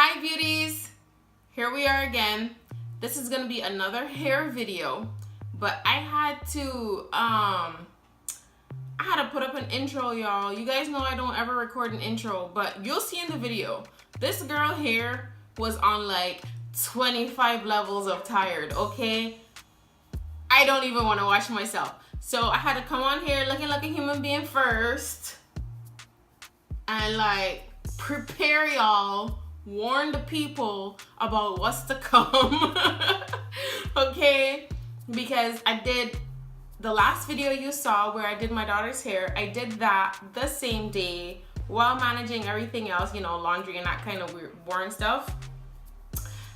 Hi beauties, here we are again. This is gonna be another hair video, but I had to put up an intro, y'all. You guys know I don't ever record an intro, but you'll see in the video this girl hair was on like 25 levels of tired. Okay, I don't even want to wash myself, so I had to come on here looking like a human being first and like prepare y'all, warn the people about what's to come. Okay, because I did the last video you saw where I did my daughter's hair. I did that the same day while managing everything else, you know, laundry and that kind of weird boring stuff.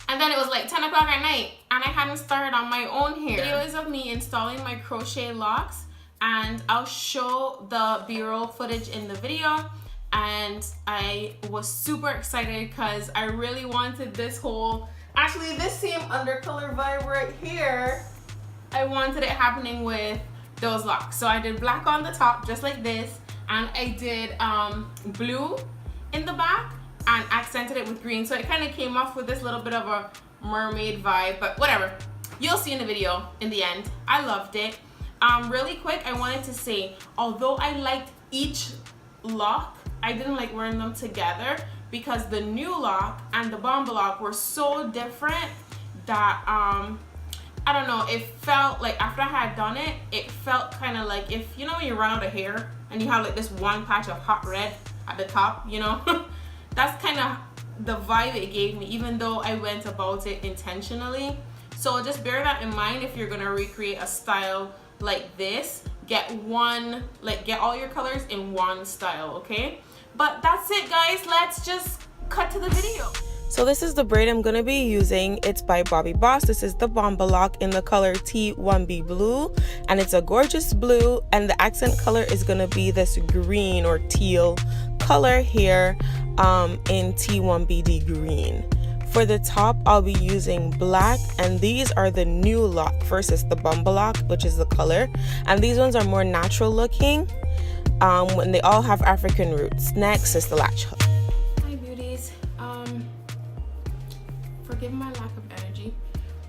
And then it was like 10 o'clock at night and I hadn't started on my own hair. Video is of me installing my Crochet Locks, and I'll show the B-roll footage in the video. And I was super excited because I really wanted this whole, actually this same undercolor vibe right here, I wanted it happening with those locks. So I did black on the top just like this, and I did blue in the back and accented it with green, so it kind of came off with this little bit of a mermaid vibe, but whatever, you'll see in the video in the end. I loved it. Really quick, I wanted to say, although I liked each lock, I didn't like wearing them together because the new lock and the Bomba lock were so different that I don't know, it felt like after I had done it, it felt kind of like, if you know when you run out of hair and you have like this one patch of hot red at the top, you know. That's kind of the vibe it gave me, even though I went about it intentionally. So just bear that in mind if you're gonna recreate a style like this. Get one, like get all your colors in one style, okay? But that's it, guys. Let's just cut to the video. So this is the braid I'm gonna be using. It's by Bobbi Boss. This is the Bomba lock in the color T1B blue, and it's a gorgeous blue, and the accent color is gonna be this green or teal color here in T1BD green. For the top, I'll be using black, and these are the new lock versus the Bomba lock, which is the color, and these ones are more natural looking when they all have African roots. Next is the latch hook. Hi beauties, forgive my lack of energy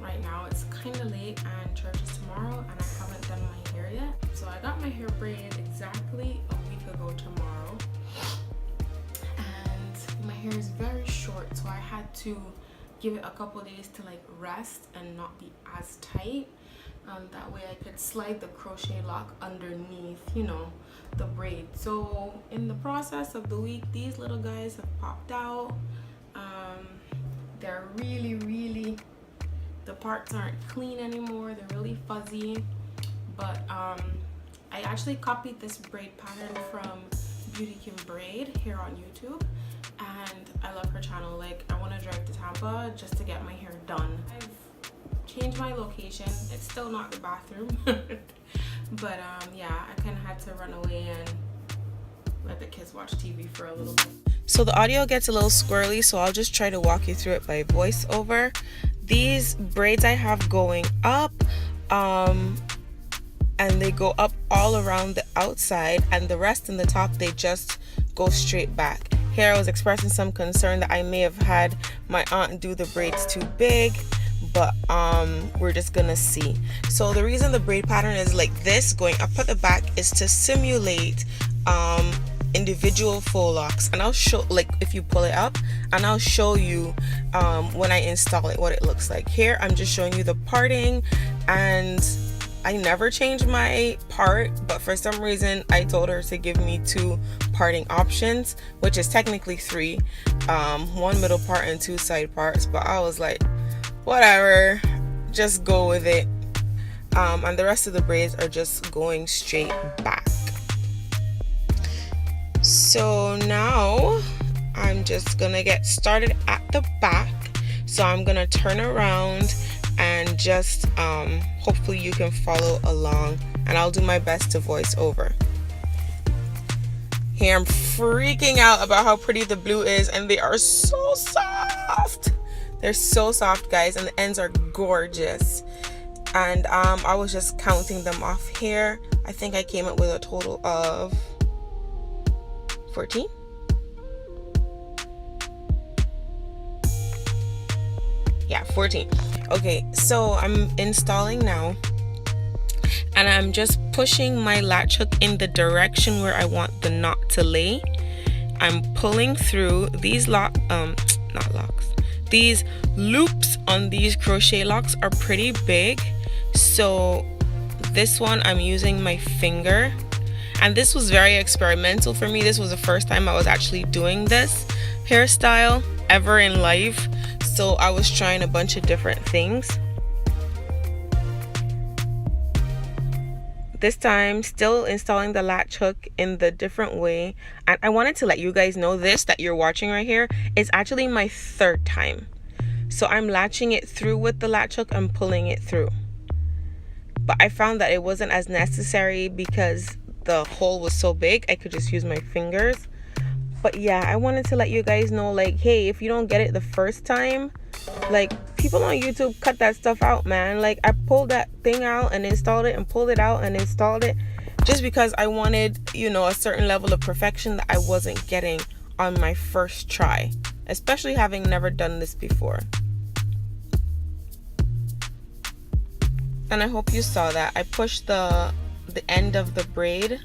right now. It's kind of late and church is tomorrow and I haven't done my hair yet. So I got my hair braided exactly a week ago tomorrow, and my hair is very short, so I had to give it a couple days to like rest and not be as tight. That way I could slide the crochet lock underneath, you know, the braid. So in the process of the week, these little guys have popped out. They're really, the parts aren't clean anymore. They're really fuzzy, but I actually copied this braid pattern from Beauty Kim Braid here on YouTube, and I love her channel. Like, I want to drive to Tampa just to get my hair done. I've changed my location. It's still not the bathroom, but yeah, I kind of had to run away and let the kids watch TV for a little bit. So the audio gets a little squirrely, so I'll just try to walk you through it by voiceover. These braids I have going up, and they go up all around the outside, and the rest in the top, they just go straight back. Here I was expressing some concern that I may have had my aunt do the braids too big, but we're just gonna see. So the reason the braid pattern is like this going up at the back is to simulate individual faux locks, and I'll show, like, if you pull it up, and I'll show you when I install it what it looks like. Here I'm just showing you the parting, and I never change my part, but for some reason I told her to give me 2 parting options, which is technically 3, 1 middle part and 2 side parts, but I was like, whatever, just go with it. And the rest of the braids are just going straight back. So now I'm just gonna get started at the back. So I'm gonna turn around and just hopefully you can follow along, and I'll do my best to voice over. Here I'm freaking out about how pretty the blue is, and they are so soft. They're so soft, guys, and the ends are gorgeous. And I was just counting them off here. I think I came up with a total of 14. Yeah, 14. Okay, so I'm installing now, and I'm just pushing my latch hook in the direction where I want the knot to lay. I'm pulling through these not locks. These loops on these crochet locks are pretty big, so this one I'm using my finger, and this was very experimental for me. This was the first time I was actually doing this hairstyle ever in life, so I was trying a bunch of different things. This time still installing the latch hook in the different way, and I wanted to let you guys know this that you're watching right here is actually my third time. So I'm latching it through with the latch hook and pulling it through, but I found that it wasn't as necessary because the hole was so big. I could just use my fingers. But yeah, I wanted to let you guys know, like, hey, if you don't get it the first time, like, people on YouTube cut that stuff out, man. Like, I pulled that thing out and installed it and pulled it out and installed it just because I wanted, you know, a certain level of perfection that I wasn't getting on my first try, especially having never done this before. And I hope you saw that. I pushed the end of the braid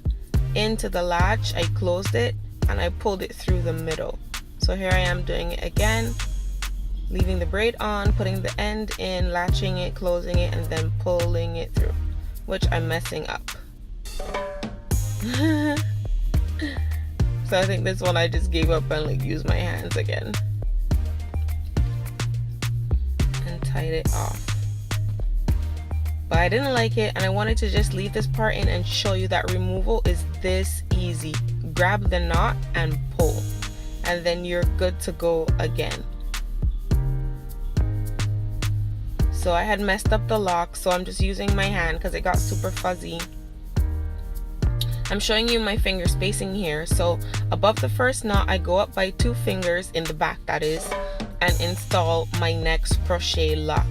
into the latch, I closed it, and I pulled it through the middle. So here I am doing it again, leaving the braid on, putting the end in, latching it, closing it, and then pulling it through, which I'm messing up. So I think this one I just gave up and like used my hands again and tied it off. But I didn't like it, and I wanted to just leave this part in and show you that removal is this easy. Grab the knot and pull, and then you're good to go again. So I had messed up the lock, so I'm just using my hand because it got super fuzzy. I'm showing you my finger spacing here. So above the first knot, I go up by 2 fingers in the back, that is, and install my next crochet lock.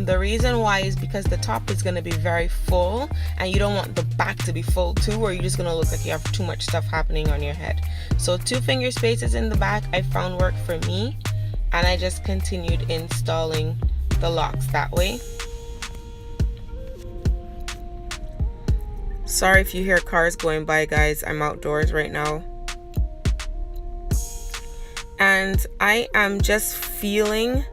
The reason why is because the top is going to be very full, and you don't want the back to be full too, or you're just going to look like you have too much stuff happening on your head. So 2 finger spaces in the back I found work for me, and I just continued installing the locks that way. Sorry if you hear cars going by, guys. I'm outdoors right now, and I am just feeling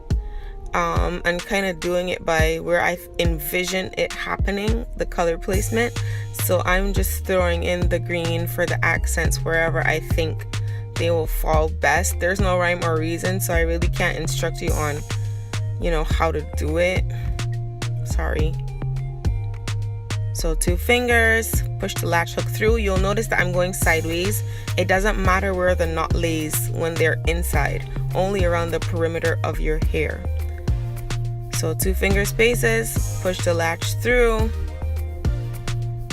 and kind of doing it by where I envision it happening, the color placement. So I'm just throwing in the green for the accents wherever I think they will fall best. There's no rhyme or reason, so I really can't instruct you on, you know, how to do it. Sorry. So 2 fingers, push the latch hook through. You'll notice that I'm going sideways. It doesn't matter where the knot lays when they're inside, only around the perimeter of your hair. So 2 finger spaces, push the latch through,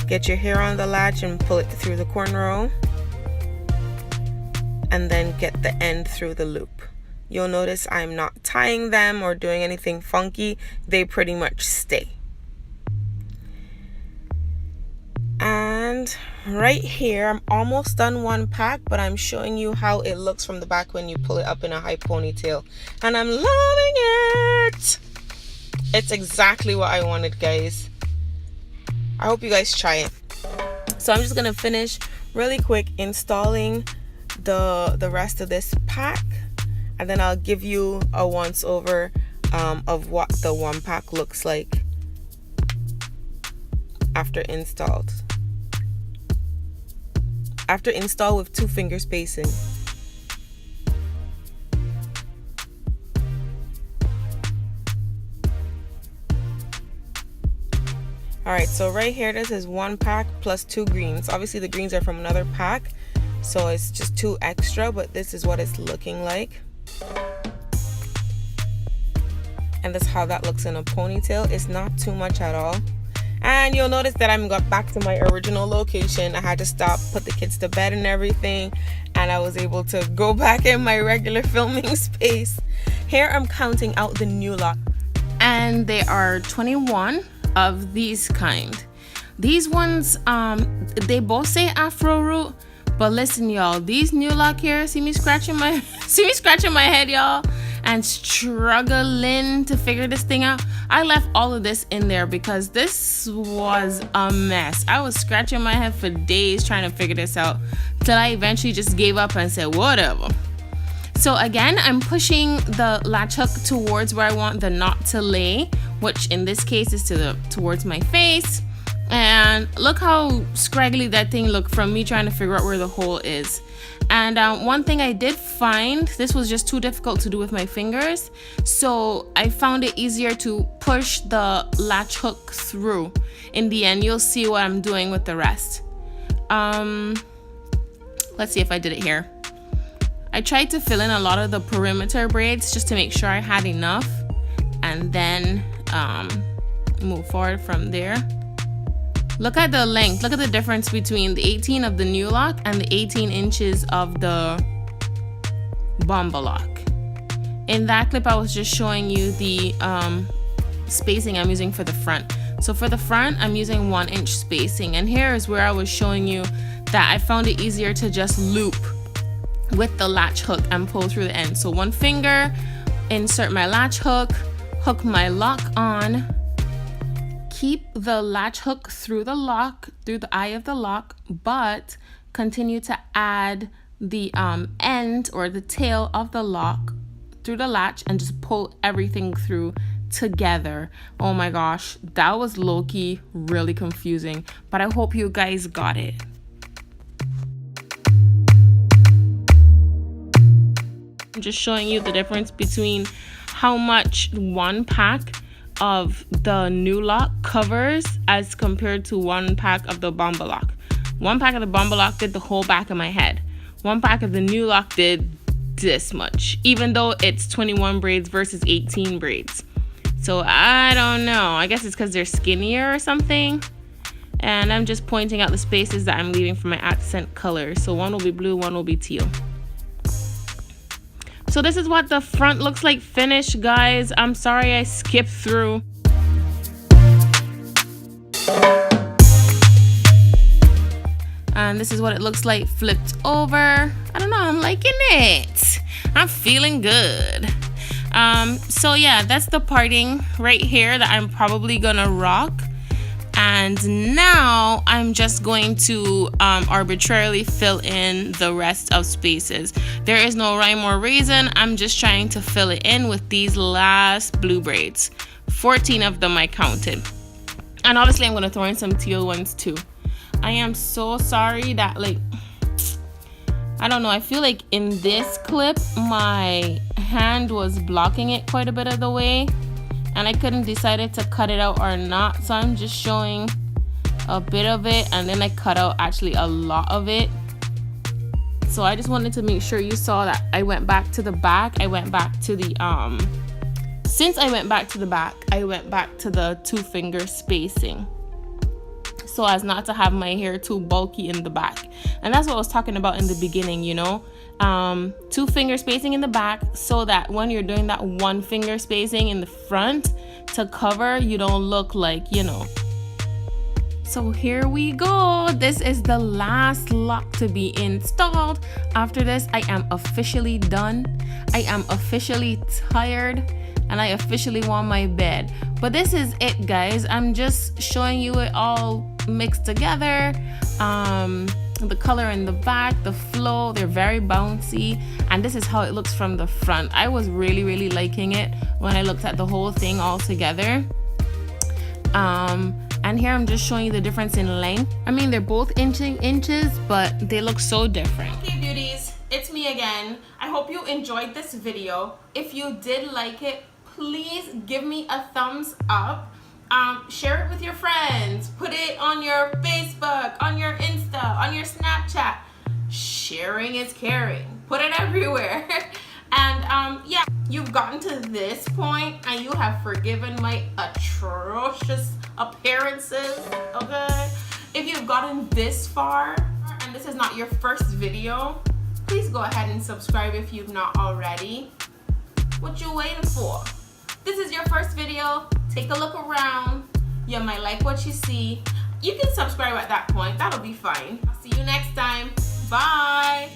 get your hair on the latch and pull it through the cornrow, and then get the end through the loop. You'll notice I'm not tying them or doing anything funky. They pretty much stay. And right here, I'm almost done one pack, but I'm showing you how it looks from the back when you pull it up in a high ponytail, and I'm loving it. It's exactly what I wanted, guys. I hope you guys try it. So I'm just gonna finish really quick installing the rest of this pack, and then I'll give you a once over of what the one pack looks like after installed. After install with 2 finger spacing. Alright, so right here this is 1 pack plus 2 greens. Obviously the greens are from another pack, so it's just 2 extra, but this is what it's looking like. And that's how that looks in a ponytail. It's not too much at all. And you'll notice that I'm got back to my original location. I had to stop, put the kids to bed and everything, and I was able to go back in my regular filming space. Here I'm counting out the new lock, and there are 21 of these kind. These ones, they both say Afro root, but listen, y'all, these new lock here, see me scratching my head, y'all. and struggling to figure this thing out. I left all of this in there because this was a mess. I was scratching my head for days trying to figure this out till I eventually just gave up and said whatever. So again, I'm pushing the latch hook towards where I want the knot to lay, which in this case is towards my face. And look how scraggly that thing looked from me trying to figure out where the hole is. And one thing I did find, this was just too difficult to do with my fingers, so I found it easier to push the latch hook through. In the end, you'll see what I'm doing with the rest. Let's see if I did it here. I tried to fill in a lot of the perimeter braids just to make sure I had enough, and then move forward from there. Look at the length. Look at the difference between the 18 of the Nu Loc and the 18 inches of the Bomba lock. In that clip, I was just showing you the spacing I'm using for the front. So for the front, I'm using 1 inch spacing. And here is where I was showing you that I found it easier to just loop with the latch hook and pull through the end. So one finger, insert my latch hook, hook my lock on, keep the latch hook through the lock, through the eye of the lock, but continue to add the end or the tail of the lock through the latch and just pull everything through together. Oh my gosh, that was low-key really confusing, but I hope you guys got it. I'm just showing you the difference between how much one pack of the Nu Loc covers as compared to one pack of the Bomba lock. One pack of the Bomba lock did the whole back of my head. One pack of the Nu Loc did this much, even though it's 21 braids versus 18 braids. So I don't know. I guess it's because they're skinnier or something. And I'm just pointing out the spaces that I'm leaving for my accent colors. So one will be blue, one will be teal. So this is what the front looks like finished, guys. I'm sorry I skipped through. And this is what it looks like flipped over. I don't know, I'm liking it. I'm feeling good. So yeah, that's the parting right here that I'm probably gonna rock. And now I'm just going to arbitrarily fill in the rest of spaces. There is no rhyme or reason. I'm just trying to fill it in with these last blue braids. 14 of them I counted. And obviously I'm going to throw in some teal ones too. I am so sorry that, like, I don't know, I feel like in this clip my hand was blocking it quite a bit of the way. And I couldn't decide to cut it out or not, so I'm just showing a bit of it, and then I cut out actually a lot of it. So I just wanted to make sure you saw that I went back to the back. I went back to the since I went back to the back, I went back to the 2-finger spacing, so as not to have my hair too bulky in the back. And that's what I was talking about in the beginning, you know. 2-finger spacing in the back, so that when you're doing that 1-finger spacing in the front to cover, you don't look like, you know. So here we go. This is the last lock to be installed. After this, I am officially done. I am officially tired, and I officially want my bed. But this is it, guys. I'm just showing you it all mixed together. The color in the back, the flow, they're very bouncy, and this is how it looks from the front. I was really liking it when I looked at the whole thing all together. And here I'm just showing you the difference in length. I mean, they're both inches, but they look so different. Okay, beauties, it's me again. I hope you enjoyed this video. If you did like it, please give me a thumbs up. Share it with your friends, put it on your Facebook, on your Insta, on your Snapchat. Sharing is caring. Put it everywhere. And yeah, you've gotten to this point and you have forgiven my atrocious appearances, okay? If you've gotten this far and this is not your first video, please go ahead and subscribe if you've not already. What you waiting for? This is your first video. Take a look around. You might like what you see. You can subscribe at that point. That'll be fine. I'll see you next time. Bye.